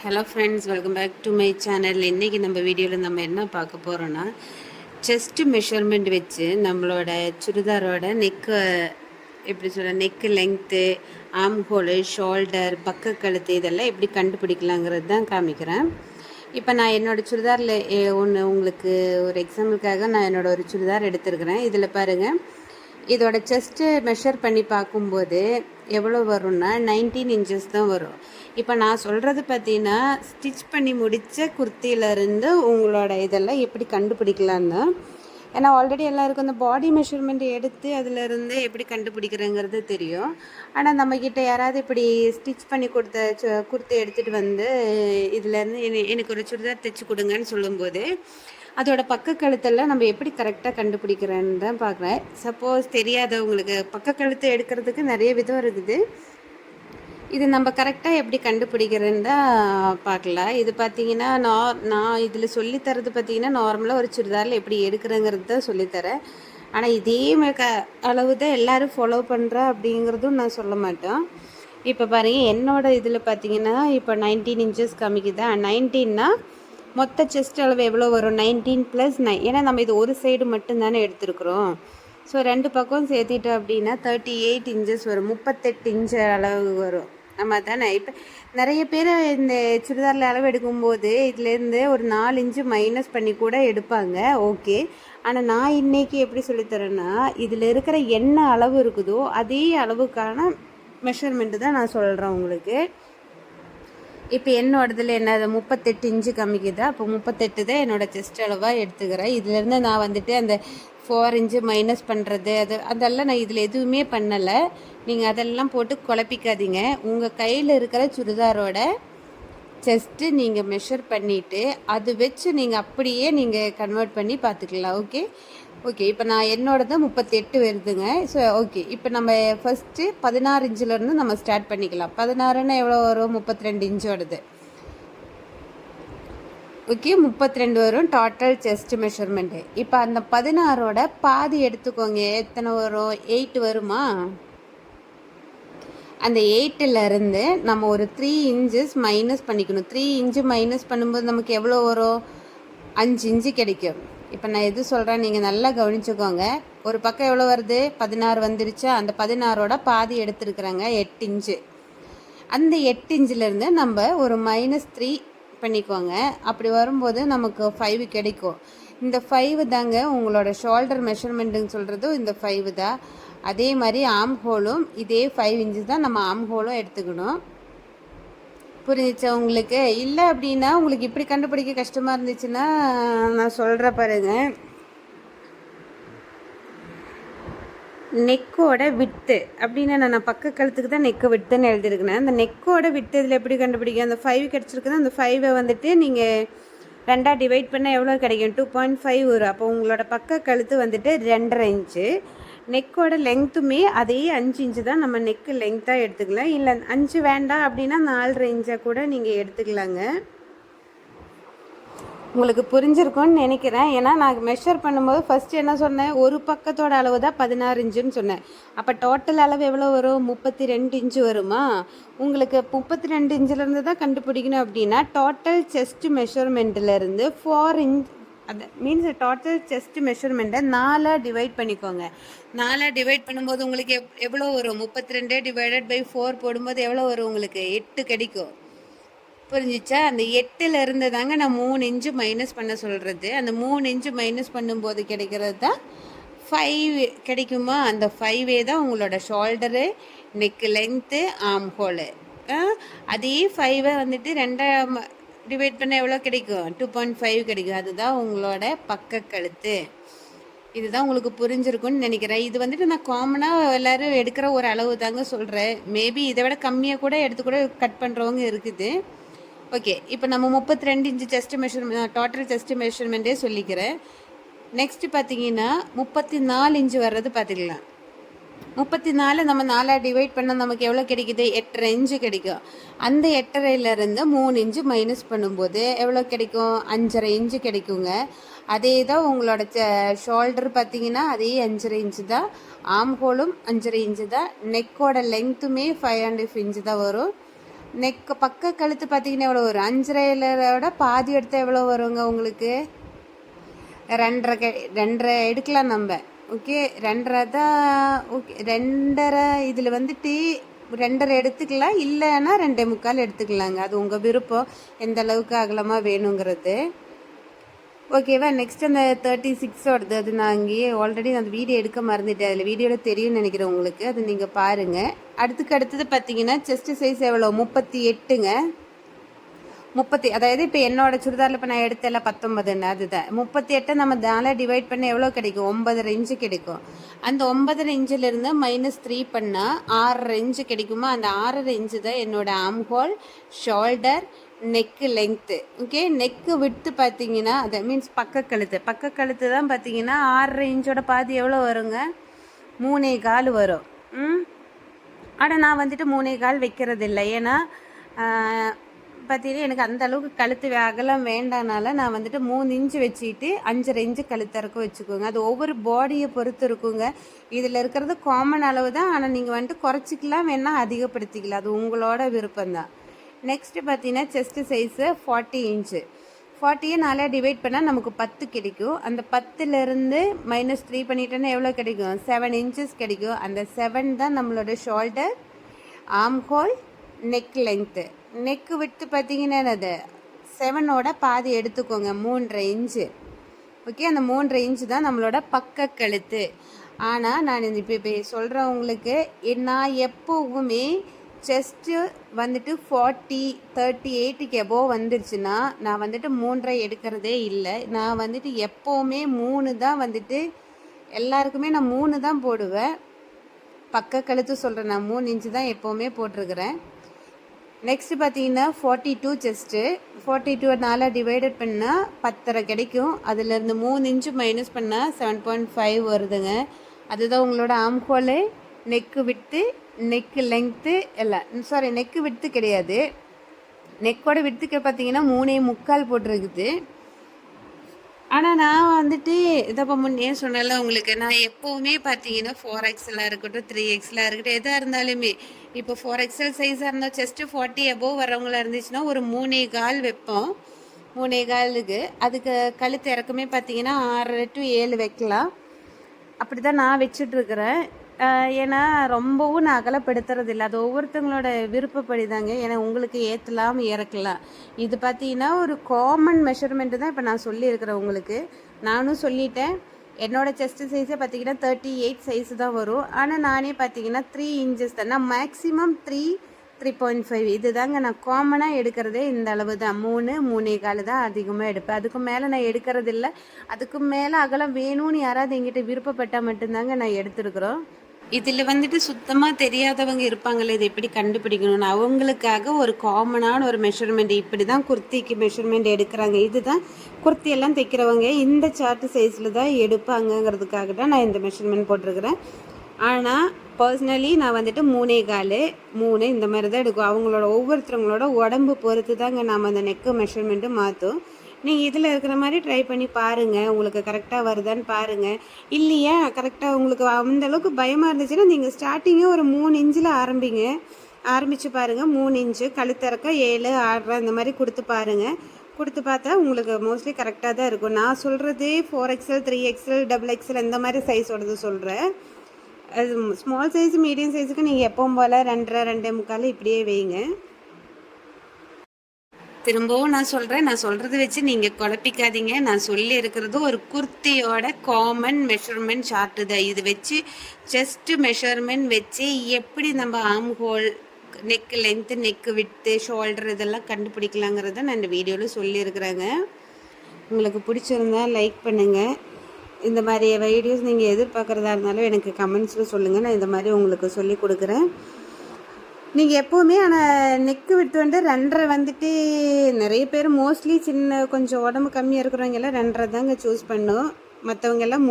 Hello friends, welcome back to my channel. இன்றைக்கி நம்ம வீடியோவில் நம்ம என்ன பார்க்க போகிறோன்னா, செஸ்ட்டு மெஷர்மெண்ட் வச்சு நம்மளோட சுடிதாரோட நெக்கு எப்படி சொல்ல neck length, arm hole, shoulder, பக்க கழுத்து இதெல்லாம் எப்படி கண்டுபிடிக்கலாங்கிறது தான் காமிக்கிறேன். இப்போ நான் என்னோடய சுடிதாரில் ஒன்று உங்களுக்கு ஒரு எக்ஸாம்பிளுக்காக நான் என்னோடய ஒரு சுடிதார் எடுத்துருக்கிறேன். இதில் பாருங்கள், இதோட செஸ்ட்டு மெஷர் பண்ணி பார்க்கும்போது எவ்வளோ வரும்னா 19 இன்ச்சஸ் தான் வரும். இப்போ நான் சொல்கிறது பார்த்தீங்கன்னா, ஸ்டிச் பண்ணி முடித்த குர்த்தியிலேருந்து உங்களோட இதெல்லாம் எப்படி கண்டுபிடிக்கலான்னு. ஏன்னா ஆல்ரெடி எல்லாருக்கும் அந்த பாடி மெஷர்மெண்ட் எடுத்து அதிலேருந்து எப்படி கண்டுபிடிக்கிறேங்கிறது தெரியும். ஆனால் நம்மக்கிட்ட யாராவது இப்படி ஸ்டிச் பண்ணி கொடுத்த குர்த்தி எடுத்துகிட்டு வந்து இதுலேருந்து எனக்கு ஒரு சுடிதார் தைச்சி கொடுங்கன்னு சொல்லும்போது அதோட பக்க கழுத்தெல்லாம் நம்ம எப்படி கரெக்டாக கண்டுபிடிக்கிறேன்னு தான் பார்க்குறேன். சப்போஸ் தெரியாதவங்களுக்கு பக்க கழுத்து எடுக்கிறதுக்கு நிறைய விதம் இருக்குது. இது நம்ம கரெக்டாக எப்படி கண்டுபிடிக்கிறேன்னு தான் பார்க்கலாம். இது பார்த்திங்கன்னா நான் இதில் சொல்லித்தரது பார்த்திங்கன்னா நார்மலாக ஒரு சுடிதாரில் எப்படி எடுக்கிறேங்கிறது தான் சொல்லித்தரேன். ஆனால் இதே அளவு தான் எல்லோரும் ஃபாலோ பண்ணுறா அப்படிங்கிறதும் நான் சொல்ல மாட்டேன். இப்போ பாருங்கள், என்னோடய இதில் பார்த்திங்கன்னா இப்போ 19 இன்ச்சஸ் காமிக்குதா. 19னா மொத்த செஸ்ட் அளவு எவ்வளோ வரும்? 19 + 9. ஏன்னா நம்ம இது ஒரு சைடு மட்டும்தானே எடுத்துருக்குறோம். ஸோ 2 பக்கம் சேர்த்திட்டோம் அப்படின்னா 38 இன்ச்சஸ் வரும். 38 இன்ச்சு அளவு வரும். நம்ம தானே இப்போ நிறைய பேர் இந்த சுடிதாரில் அளவு எடுக்கும்போது இதுலேருந்து ஒரு 4 இன்ச்சு மைனஸ் பண்ணி கூட எடுப்பாங்க. ஓகே, ஆனால் நான் இன்றைக்கி எப்படி சொல்லித்தரேன்னா, இதில் இருக்கிற என்ன அளவு இருக்குதோ அதே அளவுக்கான மெஷர்மெண்ட்டு தான் நான் சொல்கிறேன் உங்களுக்கு. இப்போ என்னோடதில் என்ன 38 இன்ச்சு காமிக்குதா. அப்போ 38 தான் என்னோடய செஸ்ட் அளவாக எடுத்துக்கிறேன். இதுலேருந்து நான் வந்துட்டு அந்த 4 இன்ச்சு மைனஸ் பண்ணுறது அதெல்லாம் நான் இதில் எதுவுமே பண்ணலை. நீங்கள் அதெல்லாம் போட்டு குழப்பிக்காதீங்க. உங்கள் கையில் இருக்கிற சுடிதாரோட செஸ்ட்டு நீங்கள் மெஷர் பண்ணிவிட்டு அது வச்சு நீங்கள் அப்படியே நீங்கள் கன்வெர்ட் பண்ணி பார்த்துக்கலாம். ஓகே இப்போ நான் என்னோடது 38 வருதுங்க. ஸோ ஓகே, இப்போ நம்ம ஃபஸ்ட்டு 16 இன்ச்சிலேருந்து நம்ம ஸ்டார்ட் பண்ணிக்கலாம். 16ன்னா எவ்வளோ வரும்? 32 இன்ச்சோடது. ஓகே, 32 வரும் டோட்டல் செஸ்ட் மெஷர்மெண்ட்டு. இப்போ அந்த 16ஓட பாதி எடுத்துக்கோங்க. எத்தனை வரும்? 8 வருமா? அந்த 8லேருந்து நம்ம ஒரு 3 இன்ச்சஸ் மைனஸ் பண்ணிக்கணும். 3 இன்ச்சு மைனஸ் பண்ணும்போது நமக்கு எவ்வளோ வரும்? 5 இன்ச்சு கிடைக்கும். இப்போ நான் எது சொல்கிறேன் நீங்கள் நல்லா கவனிச்சுக்கோங்க. ஒரு பக்கம் எவ்வளோ வருது? 16 வந்துருச்சா. அந்த 16ஓட பாதி எடுத்துருக்குறாங்க 8 இன்ச்சு. அந்த 8 இன்ச்சிலேருந்து நம்ம ஒரு -3 பண்ணிக்கோங்க. அப்படி வரும்போது நமக்கு 5 கிடைக்கும். இந்த 5 தாங்க உங்களோட ஷோல்டர் மெஷர்மெண்ட்டுன்னு சொல்கிறதும் இந்த 5 தான். அதே மாதிரி ஆர்ம் ஹோலும் இதே 5 இன்ச்சு தான் நம்ம ஆர்ம் ஹோலும் எடுத்துக்கணும். புரிஞ்சிச்சா உங்களுக்கு? இல்லை அப்படின்னா உங்களுக்கு இப்படி கண்டுபிடிக்க கஷ்டமாக இருந்துச்சுன்னா நான் சொல்கிற பாருங்க, நெக்கோட விட்டு அப்படின்னா நான் பக்க கழுத்துக்கு தான் நெக்கு விட்டுன்னு எழுதியிருக்கேன். அந்த நெக்கோட விட்டு இதில் எப்படி கண்டுபிடிக்கும்? அந்த 5 கிடச்சிருக்குன்னா அந்த 5 வந்துட்டு நீங்கள் 2ஆக டிவைட் பண்ணால் எவ்வளோ கிடைக்கும்? 2.5 வரும். அப்போ உங்களோட பக்க கழுத்து வந்துட்டு 2.5 இன்ச்சு. நெக்கோட லெங்க்த்துமே அதே 5 இன்ச்சு தான் நம்ம நெக்கு லெங்க்த்தாக எடுத்துக்கலாம். இல்லை 5 வேண்டாம் அப்படின்னா 4.5 இன்ச்சாக கூட நீங்கள் எடுத்துக்கலாங்க. உங்களுக்கு புரிஞ்சிருக்கும்னு நினைக்கிறேன். ஏன்னா நான் மெஷர் பண்ணும்போது ஃபஸ்ட்டு என்ன சொன்னேன்? ஒரு பக்கத்தோட அளவு தான் 16 இன்ச்சுன்னு சொன்னேன். அப்போ டோட்டல் அளவு எவ்வளோ வரும்? 32 இன்ச்சு வருமா? உங்களுக்கு 32 இன்ச்சிலேருந்து தான் கண்டுபிடிக்கணும் அப்படின்னா டோட்டல் செஸ்ட் மெஷர்மெண்ட்டிலேருந்து 4 இன்ச் அது மீன்ஸ் டோட்டல் செஸ்ட் மெஷர்மெண்ட்டை 4ஆக டிவைட் பண்ணிக்கோங்க. 4ஆக டிவைட் பண்ணும்போது உங்களுக்கு எவ்வளோ வரும்? 32 டிவைடட் பை 4 போடும்போது எவ்வளோ வரும்? உங்களுக்கு 8 கிடைக்கும். புரிஞ்சிச்சா? அந்த 8லேருந்து தாங்க நான் 3 இன்ச்சு மைனஸ் பண்ண சொல்கிறது. அந்த 3 இன்ச்சு மைனஸ் பண்ணும்போது கிடைக்கிறது தான் 5 கிடைக்குமா? அந்த 5 தான் உங்களோட shoulder, neck length, arm hole. அதே 5 வந்துட்டு 2ஆக டிவைட் பண்ண எவ்வளோ கிடைக்கும்? 2.5 கிடைக்கும். அதுதான் உங்களோட பக்க கழுத்து. இதுதான் உங்களுக்கு புரிஞ்சிருக்குன்னு நினைக்கிறேன். இது வந்துட்டு நான் காமனாக எல்லோரும் எடுக்கிற ஒரு அளவு தாங்க சொல்கிறேன். மேபி இதை விட கம்மியாக கூட எடுத்து கூட கட் பண்ணுறவங்க இருக்குது. ஓகே, இப்போ நம்ம 32 inch chest measurement total chest மெஷர்மெண்ட்டே சொல்லிக்கிறேன். நெக்ஸ்ட்டு பார்த்தீங்கன்னா 34 இன்ச்சு வர்றது பார்த்துக்கலாம். 34 நம்ம 4ஆக டிவைட் பண்ணால் நமக்கு எவ்வளோ கிடைக்குது? 8.5 இன்ச்சு கிடைக்கும். அந்த 8.5லேருந்து 3 இன்ச்சு மைனஸ் பண்ணும்போது எவ்வளோ கிடைக்கும்? 5.5 இன்ச்சு கிடைக்குங்க. அதே தான் உங்களோட ஷோல்டர் பார்த்தீங்கன்னா அதே 5.5 இன்ச்சு தான். ஆர்ம் ஹோலும் 5.5 இன்ச்சு தான். நெக்கோட லெங்க்த்துமே 5.5 இன்ச்சு தான் வரும். நெக்கு பக்க கழுத்து பார்த்தீங்கன்னா எவ்வளோ வரும்? 5.5 பாதி எடுத்தால் எவ்வளோ வருங்க உங்களுக்கு? 2.5 எடுக்கலாம் நம்ம. ஓகே, 2.5 தான். ஓகே, 2.5 இதில் வந்துட்டு 2.5 எடுத்துக்கலாம், இல்லைன்னா 2.25 எடுத்துக்கலாங்க. அது உங்கள் விருப்பம், எந்த அளவுக்கு அகலமாக வேணுங்கிறது. ஓகேவா? நெக்ஸ்ட் அந்த 36 அது நான் அங்கேயே ஆல்ரெடி அந்த வீடியோ எடுக்க மறந்துட்டேன். அதில் வீடியோவில் தெரியும்னு நினைக்கிறேன் உங்களுக்கு. அது நீங்கள் பாருங்கள். அடுத்தது பார்த்தீங்கன்னா செஸ்ட் சைஸ் எவ்வளோ? 38ங்க. 30, அதாவது இப்போ என்னோட சுடிதாரில் இப்போ நான் எடுத்தல 19ன்னு, அதுதான் 38. நம்ம 4 டிவைட் பண்ண எவ்வளோ கிடைக்கும்? 9.5 இன்ச்சு கிடைக்கும். அந்த 9.5 இன்ச்சிலிருந்து -3 பண்ணால் 6.5 இன்ச்சு கிடைக்குமா? அந்த 6.5 இன்ச்சு தான் என்னோட arm whole, shoulder, neck length. Okay, neck விட்டு பார்த்தீங்கன்னா அது மீன்ஸ் பக்க கழுத்து தான் பார்த்தீங்கன்னா 6.5 இன்ச்சோட பாதி எவ்வளோ வருங்க? 3.25 வரும். ஆனால் நான் வந்துட்டு 3.25 வைக்கிறது இல்லை. ஏன்னா பார்த்தீங்கன்னா எனக்கு அந்த அளவுக்கு கழுத்து அகலம் வேண்டானால நான் வந்துட்டு 3 இன்ச்சு வச்சுட்டு 5.5 இன்ச்சு கழுத்தறக்க வச்சுக்கோங்க. அது ஒவ்வொரு பாடியை பொறுத்து இருக்குங்க. இதில் இருக்கிறது காமன் அளவு தான். ஆனால் நீங்கள் வந்துட்டு குறைச்சிக்கலாம், வேணால் அதிகப்படுத்திக்கலாம், அது உங்களோட விருப்பம்தான். நெக்ஸ்ட்டு பார்த்தீங்கன்னா செஸ்ட்டு சைஸு 40 இன்ச்சு. 40யை 4 டிவைட் பண்ணால் நமக்கு 10 கிடைக்கும். அந்த 10லேருந்து -3 பண்ணிட்டோன்னா எவ்வளோ கிடைக்கும்? 7 இன்ச்சஸ் கிடைக்கும். அந்த 7 தான் நம்மளோட shoulder, arm whole, neck length. Neck விட்டு பார்த்தீங்கன்னா அது 7ஓட பாதி எடுத்துக்கோங்க, 3.5 இன்ச்சு. ஓகே, அந்த 3.5 இன்ச்சு தான் நம்மளோட பக்க கழுத்து. ஆனால் நான் இப்போ சொல்கிறவங்களுக்கு நான் எப்போவுமே செஸ்ட்டு வந்துட்டு 40, 38க்கு எபோவ் வந்துருச்சுன்னா நான் வந்துட்டு 3.5 எடுக்கிறதே இல்லை. நான் வந்துட்டு எப்போவுமே 3 தான் வந்துட்டு எல்லாருக்குமே நான் 3 தான் போடுவேன். பக்க கழுத்து சொல்கிறேன், நான் 3 இன்ச்சு தான் எப்போவுமே போட்டிருக்கிறேன். நெக்ஸ்ட்டு பார்த்தீங்கன்னா 42 செஸ்ட்டு. 42 4 டிவைடட் பண்ணால் 10.5 கிடைக்கும். அதிலேருந்து 3 இன்ச்சு மைனஸ் பண்ணால் 7.5 வருதுங்க. அதுதான் உங்களோட ஆர்ம் ஹோலு, நெக்கு விட்டு, நெக்கு லெங்க்த்து எல்லாம். சாரி, நெக்கு விட்டு கிடையாது, நெக்கோட விட்டுக்கு பார்த்தீங்கன்னா 3.25 போட்டிருக்குது. ஆனால் நான் வந்துட்டு இதை இப்போ முன்னே சொன்னால உங்களுக்கு, நான் எப்போவுமே பார்த்தீங்கன்னா 4XL இருக்கட்டும், 3XL இருக்கட்டும், எதாக இருந்தாலுமே இப்போ 4XL சைஸாக இருந்தால் செஸ்ட்டு 40 எபோவ் வரவங்களா இருந்துச்சுன்னா ஒரு 3.25 வைப்போம். 3.25க்கு அதுக்கு கழுத்து இறக்குமே பார்த்தீங்கன்னா 6 to 7 வைக்கலாம். அப்படி தான் நான் வச்சுட்ருக்கிறேன். ஏன்னா ரொம்பவும் நான் அகலப்படுத்துறது இல்லை, அது ஒவ்வொருத்தவங்களோட விருப்பப்படி தாங்க. ஏன்னா உங்களுக்கு ஏற்றலாம் இறக்கலாம். இது பார்த்தீங்கன்னா ஒரு காமன் மெஷர்மெண்ட்டு தான் இப்போ நான் சொல்லியிருக்கிறேன் உங்களுக்கு. நானும் சொல்லிட்டேன், என்னோடய செஸ்ட்டு சைஸே பார்த்தீங்கன்னா 38 சைஸு தான் வரும். ஆனால் நானே பார்த்தீங்கன்னா 3 இன்ச்சஸ் தான், நான் மேக்ஸிமம் 3.5 இது தாங்க நான் காமனாக எடுக்கிறதே. இந்த அளவு தான், 3.25 தான் அதிகமாக எடுப்பேன். அதுக்கு மேலே நான் எடுக்கிறது இல்லை. அதுக்கு மேலே அகலம் வேணும்னு யாராவது எங்கிட்ட விருப்பப்பட்டால் மட்டும்தாங்க நான் எடுத்துருக்குறோம். இதில் வந்துட்டு சுத்தமாக தெரியாதவங்க இருப்பாங்களே, இதை எப்படி கண்டுபிடிக்கணும்னு, அவங்களுக்காக ஒரு காமனான ஒரு மெஷர்மெண்ட். இப்படி தான் குர்த்திக்கு மெஷர்மெண்ட் எடுக்கிறாங்க. இதுதான் குர்த்தியெல்லாம் தைக்கிறவங்க இந்த சார்ட்டு சைஸில் தான் எடுப்பாங்கங்கிறதுக்காக தான் நான் இந்த மெஷர்மெண்ட் போட்டிருக்கிறேன். ஆனால் பர்சனலி நான் வந்துட்டு 3.25 இந்த மாதிரி தான் எடுக்கும். அவங்களோட ஒவ்வொருத்தவங்களோட உடம்பு பொறுத்து தாங்க நாம் அந்த நெக்கு மெஷர்மெண்ட்டு மாற்றும். நீங்கள் இதில் இருக்கிற மாதிரி ட்ரை பண்ணி பாருங்கள், உங்களுக்கு கரெக்டாக வருதான்னு பாருங்கள். இல்லையா கரெக்டாக உங்களுக்கு அந்தளவுக்கு பயமாக இருந்துச்சுன்னா நீங்கள் ஸ்டார்டிங்கே ஒரு 3 இன்ச்சில் ஆரம்பித்து பாருங்கள். 3 இன்ச்சு கழுத்திறக்க 7, 6 இந்த மாதிரி கொடுத்து பாருங்கள். கொடுத்து பார்த்தா உங்களுக்கு மோஸ்ட்லி கரெக்டாக தான் இருக்கும். நான் சொல்கிறது 4XL, 3XL, XXL இந்த மாதிரி சைஸோடது சொல்கிறேன். அது ஸ்மால் சைஸு, மீடியம் சைஸுக்கு நீங்கள் எப்பவும் போல் 2.5, 2.25 இப்படியே வைங்க. திரும்பவும் நான் சொல்கிறத வச்சு நீங்கள் குழப்பிக்காதீங்க. நான் சொல்லி இருக்கிறது ஒரு குர்த்தியோட காமன் மெஷர்மெண்ட் சார்ட்டு தான். இது வச்சு செஸ்ட்டு மெஷர்மெண்ட் வச்சு எப்படி நம்ம arm whole, neck length, neck விட்டு, ஷோல்டர் இதெல்லாம் கண்டுபிடிக்கலாங்கிறத நான் இந்த வீடியோவில் சொல்லியிருக்கிறேங்க. உங்களுக்கு பிடிச்சிருந்தா லைக் பண்ணுங்கள். இந்த மாதிரி வீடியோஸ் நீங்கள் எதிர்பார்க்குறதா இருந்தாலும் எனக்கு கமெண்ட்ஸில் சொல்லுங்கள், நான் இந்த மாதிரி உங்களுக்கு சொல்லி கொடுக்குறேன். நீங்கள் எப்போவுமே ஆனால் நெக்கு விட்டு வந்து 2.5 வந்துட்டு நிறைய பேர் மோஸ்ட்லி கொஞ்சம் உடம்பு கம்மியாக இருக்கிறவங்க எல்லாம் 2.5 தாங்க சூஸ் பண்ணும். மற்றவங்க எல்லாம்